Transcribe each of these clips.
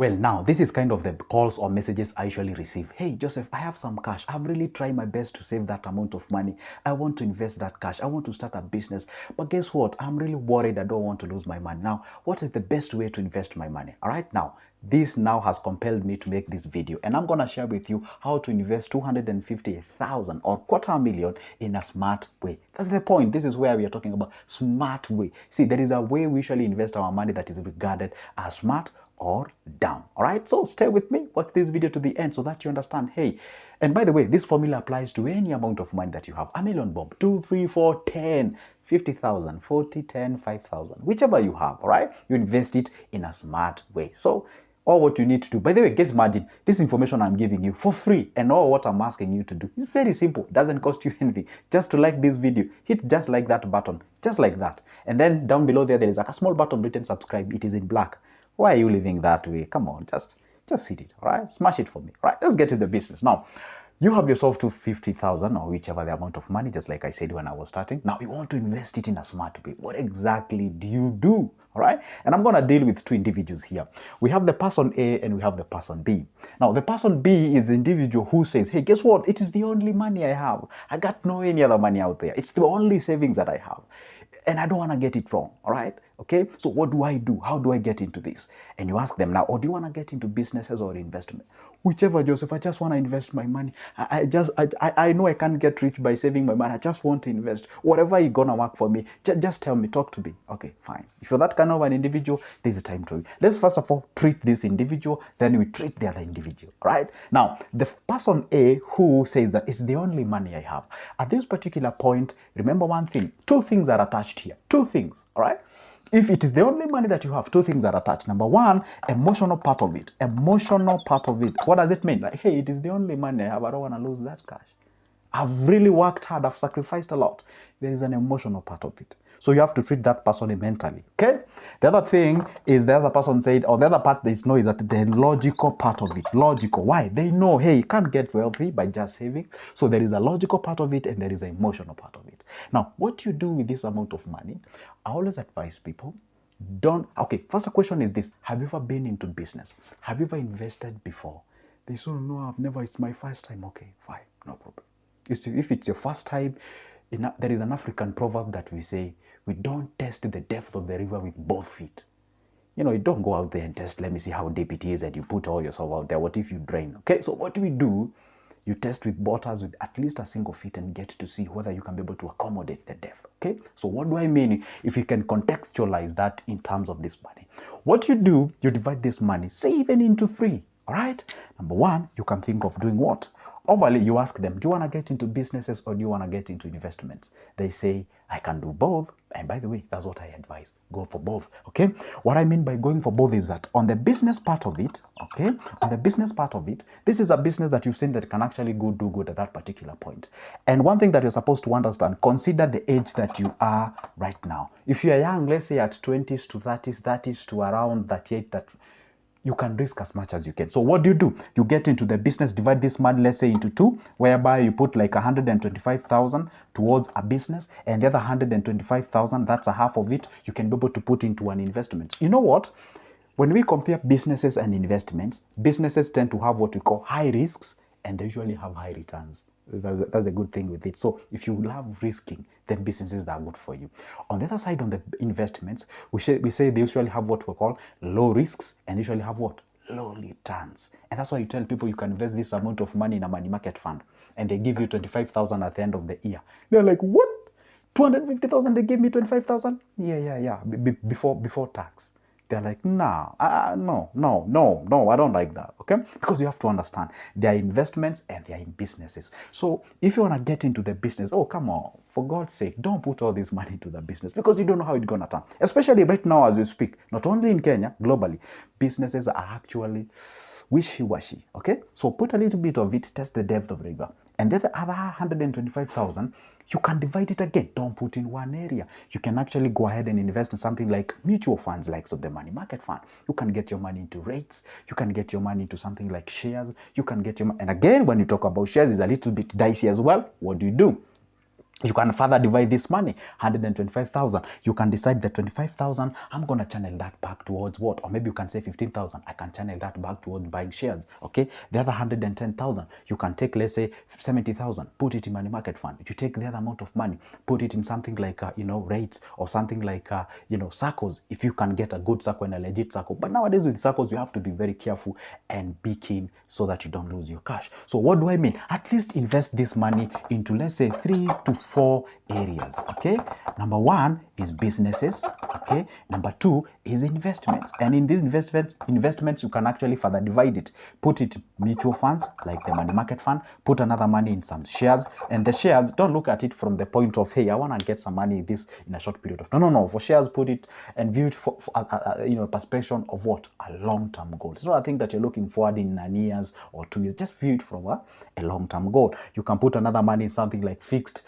Well, now, this is kind of the calls or messages I usually receive. Hey, Joseph, I have some cash. I've really tried my best to save that amount of money. I want to invest that cash. I want to start a business. But guess what? I'm really worried. I don't want to lose my money. Now, what is the best way to invest my money? All right, now, this now has compelled me to make this video. And I'm going to share with you how to invest 250,000 or quarter million in a smart way. That's the point. This is where we are talking about smart way. See, there is a way we usually invest our money that is regarded as smart or down. All right, so stay with me, watch this video to the end so that you understand. Hey, and by the way, this formula applies to any amount of money that you have. A million bob, 2, 3, 4, 10, 50,000, 40, 10, 5,000, whichever you have. All right, you invest it in a smart way. So all what you need to do, by the way, guys, imagine this information I'm giving you for free, and all what I'm asking you to do is very simple. It doesn't cost you anything. Just to like this video, hit just like that button, just like that, and then down below there is a small button written subscribe. It is in black. Why are you living that way? Come on, just hit it, all right? Smash it for me. All right, let's get to the business. Now, you have yourself to 50,000 or whichever the amount of money, just like I said when I was starting. Now, you want to invest it in a smart way. What exactly do you do? All right, and I'm going to deal with two individuals here. We have the person A and we have the person B. Now, the person B is the individual who says, hey, guess what? It is the only money I have. I got no any other money out there. It's the only savings that I have. And I don't want to get it wrong, all right? Okay, so what do I do? How do I get into this? And you ask them now, or do you want to get into businesses or investment? Whichever, Joseph, I just want to invest my money. I know I can't get rich by saving my money. I just want to invest. Whatever is going to work for me, just tell me, talk to me. Okay, fine. If you're that kind of an individual, there's a time to. Let's first of all treat this individual, then we treat the other individual, right? Now, the person A who says that it's the only money I have. At this particular point, remember one thing, two things are attached here. Two things, all right? If it is the only money that you have, two things are attached. Number one, emotional part of it. Emotional part of it. What does it mean? Like, hey, it is the only money I have. I don't want to lose that cash. I've really worked hard. I've sacrificed a lot. There is an emotional part of it. So you have to treat that person mentally. Okay? The other thing is the other person said, or the other part they know is that the logical part of it. Logical. Why? They know, hey, you can't get wealthy by just saving. So there is a logical part of it and there is an emotional part of it. Now, what you do with this amount of money, I always advise people, okay, first question is this. Have you ever been into business? Have you ever invested before? They say, no, I've never. It's my first time. Okay, fine. No problem. If it's your first time, there is an African proverb that we say, we don't test the depth of the river with both feet. You know, you don't go out there and test, let me see how deep it is, and you put all yourself out there. What if you drain? Okay, so what do we do? You test with waters with at least a single feet and get to see whether you can be able to accommodate the depth. Okay, so what do I mean? If you can contextualize that in terms of this money, what you do, you divide this money, say even into three. All right, number one, you can think of doing what? Overly, you ask them, do you want to get into businesses or do you want to get into investments? They say, I can do both. And by the way, that's what I advise. Go for both. Okay. What I mean by going for both is that on the business part of it, okay, on the business part of it, this is a business that you've seen that can actually do good at that particular point. And one thing that you're supposed to understand, consider the age that you are right now. If you are young, let's say at 20s to 30s, 30s to around 38, that you can risk as much as you can. So what do? You get into the business, divide this money, let's say into two, whereby you put like 125,000 towards a business, and the other 125,000, that's a half of it, you can be able to put into an investment. You know what? When we compare businesses and investments, businesses tend to have what we call high risks, and they usually have high returns. That's a good thing with it. So if you love risking, then businesses that are good for you. On the other side, on the investments, we say they usually have what we call low risks and usually have what? Low returns. And that's why you tell people you can invest this amount of money in a money market fund and they give you 25,000 at the end of the year. They're like, what? 250,000, they gave me 25,000? Yeah. Before tax. They're like, nah, no, I don't like that, okay? Because you have to understand, there are investments and they are in businesses. So if you want to get into the business, oh, come on, for God's sake, don't put all this money into the business because you don't know how it's going to turn. Especially right now as we speak, not only in Kenya, globally, businesses are actually wishy-washy, okay? So put a little bit of it, test the depth of river. And then the other 125,000, you can divide it again. Don't put in one area. You can actually go ahead and invest in something like mutual funds, like so the money market fund. You can get your money into rates. You can get your money into something like shares. You can get your money. And again, when you talk about shares, it's a little bit dicey as well. What do? You can further divide this money, 125,000. You can decide that 25,000, I'm going to channel that back towards what? Or maybe you can say 15,000. I can channel that back towards buying shares. Okay. The other 110,000, you can take, let's say 70,000, put it in money market fund. You take the other amount of money, put it in something like, rates or something like, circles. If you can get a good circle and a legit circle. But nowadays with circles, you have to be very careful and be keen so that you don't lose your cash. So what do I mean? At least invest this money into, let's say, 3 to 4 areas. Okay. Number 1 is businesses. Okay. Number 2 is investments. And in these investments, you can actually further divide it. Put it mutual funds like the money market fund. Put another money in some shares. And the shares, don't look at it from the point of, hey, I want to get some money this in a short period of time. No. For shares, put it and view it for perspective of what? A long-term goal. It's not a thing that you're looking forward in 9 years or 2 years. Just view it from a long-term goal. You can put another money in something like fixed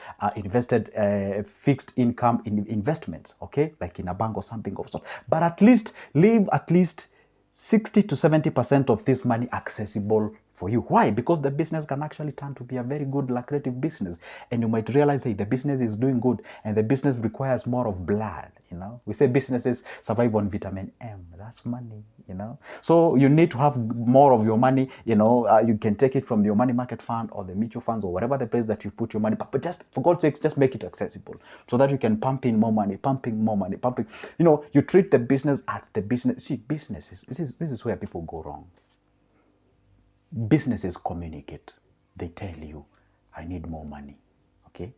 income investments, okay, like in a bank or something of sort. But at least leave at least 60 to 70% of this money accessible for you. Why? Because the business can actually turn to be a very good lucrative business, and you might realize, hey, the business is doing good and the business requires more of blood. We say businesses survive on vitamin M. That's money. So you need to have more of your money. You can take it from your money market fund or the mutual funds or whatever the place that you put your money, but just for God's sakes, just make it accessible so that you can pump in more money, pumping. You treat the business as the business. See, businesses, this is where people go wrong. Businesses communicate. They tell you, I need more money. Okay.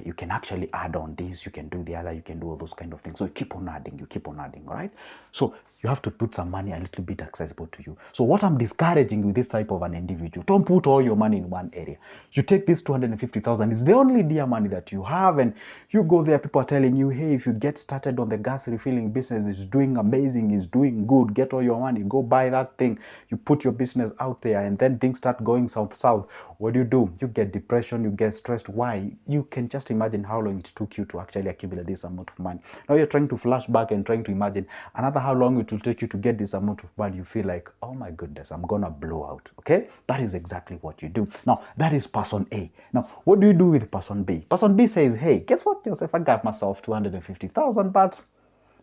You can actually add on this, you can do the other, you can do all those kind of things. So you keep on adding, all right? So you have to put some money a little bit accessible to you. So what I'm discouraging with this type of an individual, don't put all your money in one area. You take this 250,000, it's the only dear money that you have, and you go there, people are telling you, hey, if you get started on the gas refilling business, it's doing amazing, it's doing good, get all your money, go buy that thing. You put your business out there, and then things start going south. What do? You get depression, you get stressed. Why? You can just imagine how long it took you to actually accumulate this amount of money. Now you're trying to flash back and trying to imagine another how long it will take you to get this amount of money. You feel like, oh my goodness, I'm gonna blow out. Okay, that is exactly what you do. Now that is person A. Now what do you do with person B? Person B says, hey, guess what, Joseph? I got myself 250,000, but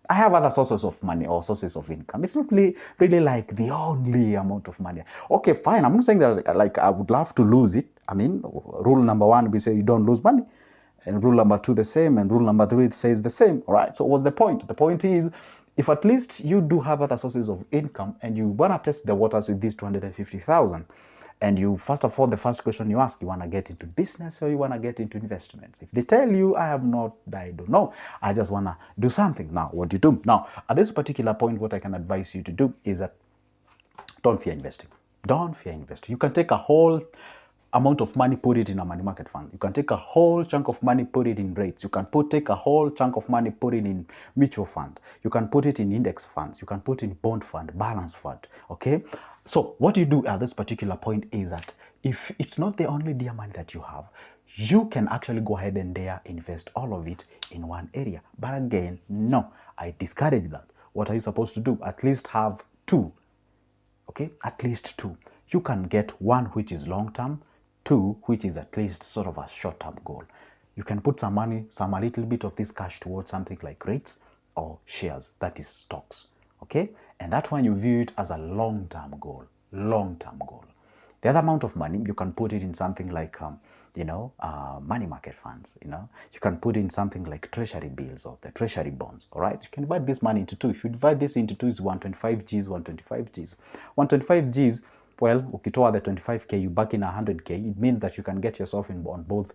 I have other sources of money or sources of income. It's not really like the only amount of money. Okay, fine. I'm not saying that like I would love to lose it. I mean, rule number 1, we say you don't lose money. And rule number 2, the same. And rule number 3 says the same. All right. So what's the point? The point is, if at least you do have other sources of income and you want to test the waters with these 250,000, and you, first of all, the first question you ask, you want to get into business or you want to get into investments? If they tell you, I don't know, I just want to do something. Now, what do you do? Now, at this particular point, what I can advise you to do is that don't fear investing. Don't fear investing. You can take a whole amount of money, put it in a money market fund. You can take a whole chunk of money, put it in rates. You can take a whole chunk of money, put it in mutual fund. You can put it in index funds. You can put in bond fund, balance fund. Okay. So what you do at this particular point is that if it's not the only dear money that you have, you can actually go ahead and dare invest all of it in one area. But again, no, I discourage that. What are you supposed to do? At least have 2. Okay, at least 2. You can get 1 which is long-term, 2 which is at least sort of a short-term goal. You can put some money, a little bit of this cash towards something like rates or shares, that is stocks. Okay, and that one you view it as a long-term goal. The other amount of money, you can put it in something like money market funds. You can put in something like treasury bills or the treasury bonds. All right, you can divide this money into 2. If you divide this into 2, it's 125 Gs, 125 Gs. 125 Gs, well, ukitoa the 25k, you back in 100k, it means that you can get yourself in on both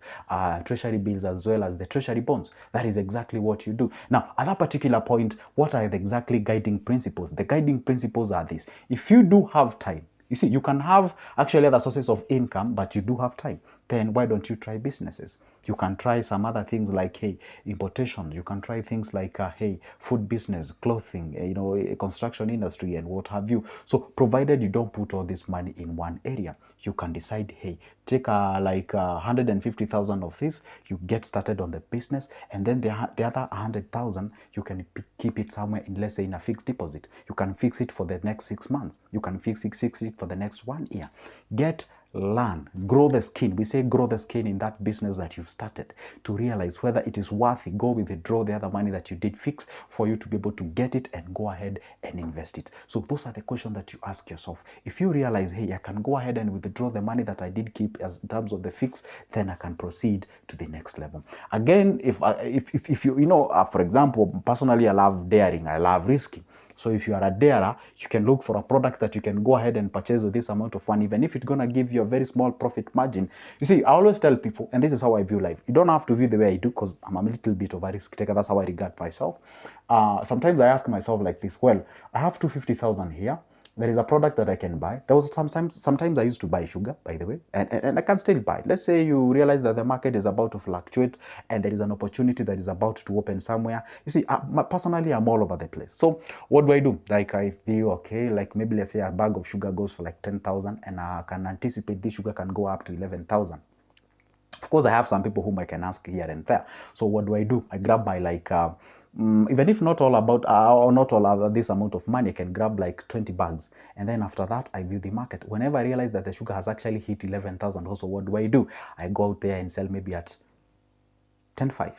treasury bills as well as the treasury bonds. That is exactly what you do. Now, at that particular point, what are the exactly guiding principles? The guiding principles are this. If you do have time, you see, you can have actually other sources of income, but you do have time. Then why don't you try businesses? You can try some other things like, hey, importation. You can try things like, hey, food business, clothing, construction industry, and what have you. So provided you don't put all this money in one area, you can decide, hey, take like 150,000 of this, you get started on the business, and then the other 100,000, you can keep it somewhere in, let's say, in a fixed deposit. You can fix it for the next 6 months. You can fix it for the next 1 year. Get learn, grow the skin. We say grow the skin in that business that you've started to realize whether it is worth it. Go withdraw the other money that you did fix for you to be able to get it and go ahead and invest it. So those are the questions that you ask yourself. If you realize, hey, I can go ahead and withdraw the money that I did keep as in terms of the fix, then I can proceed to the next level. Again, if you for example, personally, I love daring, I love risking. So if you are a darer, you can look for a product that you can go ahead and purchase with this amount of money, even if it's going to give you a very small profit margin. You see, I always tell people, and this is how I view life. You don't have to view the way I do because I'm a little bit of a risk taker. That's how I regard myself. Sometimes I ask myself like this, well, I have 250,000 here. There is a product that I can buy. There was sometimes I used to buy sugar, by the way, and I can still buy. Let's say you realize that the market is about to fluctuate and there is an opportunity that is about to open somewhere. You see, personally, I'm all over the place. So what do? Like I feel, okay, like maybe let's say a bag of sugar goes for like 10,000 and I can anticipate this sugar can go up to 11,000. Of course, I have some people whom I can ask here and there. So what do? I grab my like, even if not all about, or not all of this amount of money, I can grab like 20 bags. And then after that, I view the market. Whenever I realize that the sugar has actually hit 11,000 also, what do? I go out there and sell maybe at 10.5.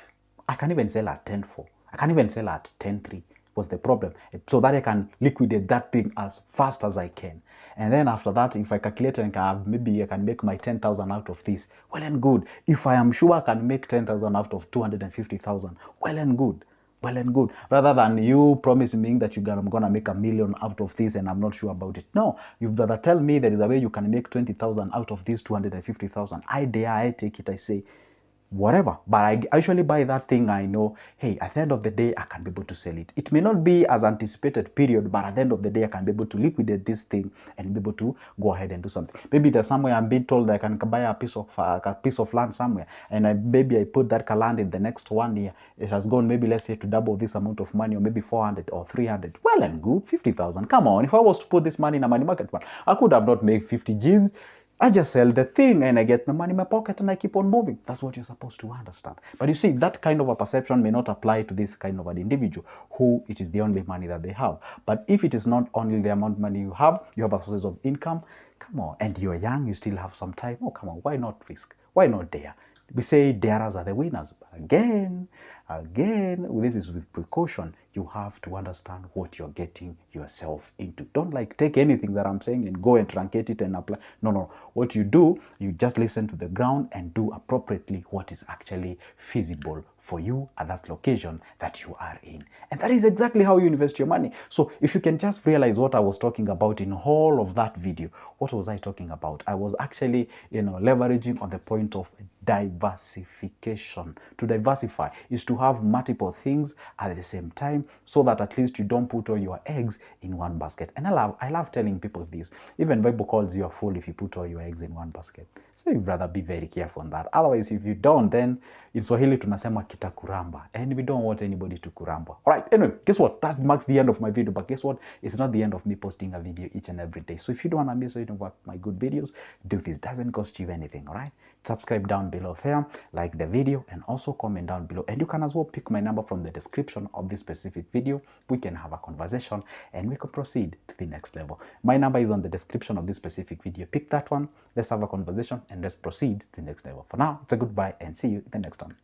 I can even sell at 10.4. I can even sell at 10.3. What's the problem? So that I can liquidate that thing as fast as I can. And then after that, if I calculate and maybe I can make my 10,000 out of this, well and good. If I am sure I can make 10,000 out of 250,000, well and good. Well and good. Rather than you promising me that I'm going to make 1 million out of this and I'm not sure about it. No, you'd rather tell me there is a way you can make 20,000 out of this 250,000. I dare, I take it, I say, whatever. But I actually buy that thing. I know, hey, at the end of the day, I can be able to sell it. It may not be as anticipated, period, but at the end of the day, I can be able to liquidate this thing and be able to go ahead and do something. Maybe there's somewhere I'm being told I can buy a piece of land somewhere, and maybe I put that land in the next 1 year. It has gone maybe, let's say, to double this amount of money, or maybe 400 or 300. Well and good, 50,000. Come on, if I was to put this money in a money market fund, I could have not made 50 G's. I just sell the thing and I get my money in my pocket and I keep on moving. That's what you're supposed to understand. But you see, that kind of a perception may not apply to this kind of an individual who it is the only money that they have. But if it is not only the amount of money you have a source of income, come on, and you're young, you still have some time. Oh, come on, why not risk? Why not dare? We say darers are the winners. But again, this is with precaution. You have to understand what you're getting yourself into. Don't like take anything that I'm saying and go and truncate it and apply. No. What you do, you just listen to the ground and do appropriately what is actually feasible for you at that location that you are in. And that is exactly how you invest your money. So if you can just realize what I was talking about in all of that video, what was I talking about? I was actually, leveraging on the point of diversification. To diversify is to have multiple things at the same time so that at least you don't put all your eggs in one basket. And I love telling people this. Even Bible calls you a fool if you put all your eggs in one basket. So you'd rather be very careful on that. Otherwise, if you don't, then in Swahili tunasema kitakuramba. And we don't want anybody to kuramba. All right, anyway, guess what? That marks the end of my video. But guess what? It's not the end of me posting a video each and every day. So if you don't want to miss any of my good videos, do this. Doesn't cost you anything, all right? Subscribe down below there, like the video, and also comment down below. And you can as well pick my number from the description of this specific video. We can have a conversation and we can proceed to the next level. My number is on the description of this specific video. Pick that one. Let's have a conversation and let's proceed to the next level. For now, it's a goodbye and see you in the next one.